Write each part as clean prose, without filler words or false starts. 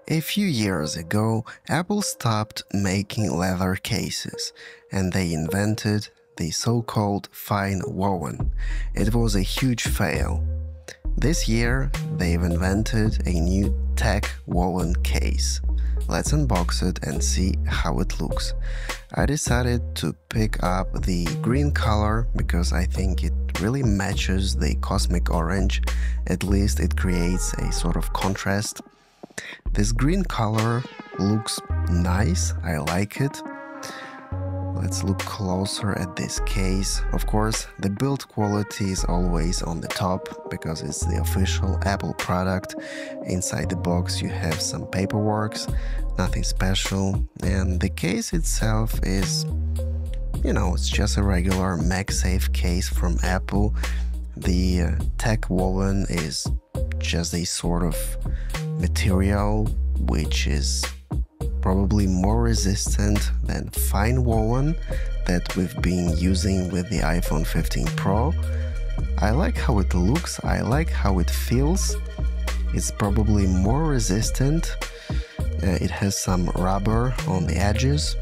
A few years ago, Apple stopped making leather cases, and they invented the so-called fine woven. It was a huge fail. This year, they've invented a new TechWoven case. Let's unbox it and see how it looks. I decided to pick up the green color because I think it really matches the cosmic orange. At least it creates a sort of contrast. This green color looks nice, I like it. Let's look closer at this case. Of course, the build quality is always on the top because it's the official Apple product. Inside the box you have some paperwork, nothing special, and the case itself is, it's just a regular MagSafe case from Apple. The TechWoven is just a sort of material which is probably more resistant than fine woven that we've been using with the iPhone 15 Pro. I like how it looks, I like how it feels. It's probably more resistant. It has some rubber on the edges,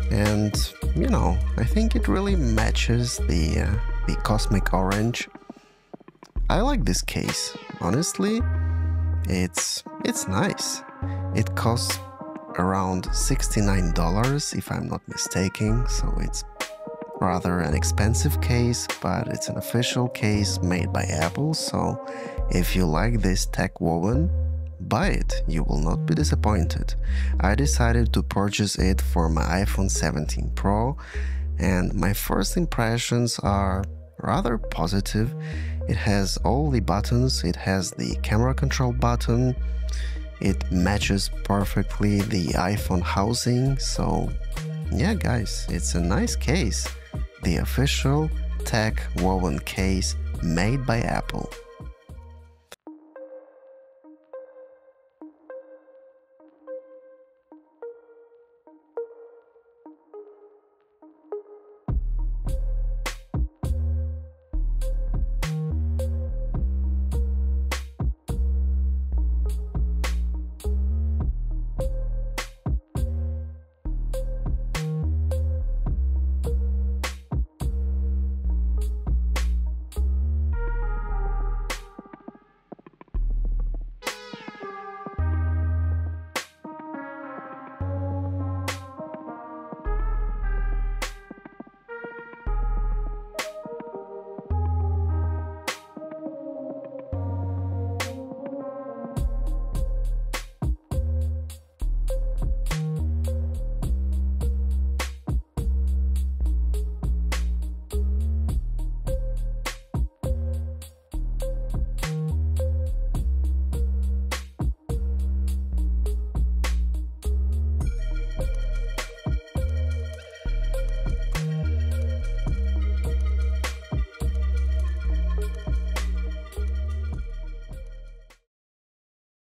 and I think it really matches the cosmic orange. I like this case. Honestly, it's nice. It costs around $69 if I'm not mistaken, so it's rather an expensive case, but it's an official case made by Apple, so if you like this TechWoven, buy it, you will not be disappointed. I decided to purchase it for my iPhone 17 Pro, and my first impressions are rather positive. It has all the buttons, it has the camera control button, it matches perfectly the iPhone housing, so yeah guys, it's a nice case. The official TechWoven case made by Apple.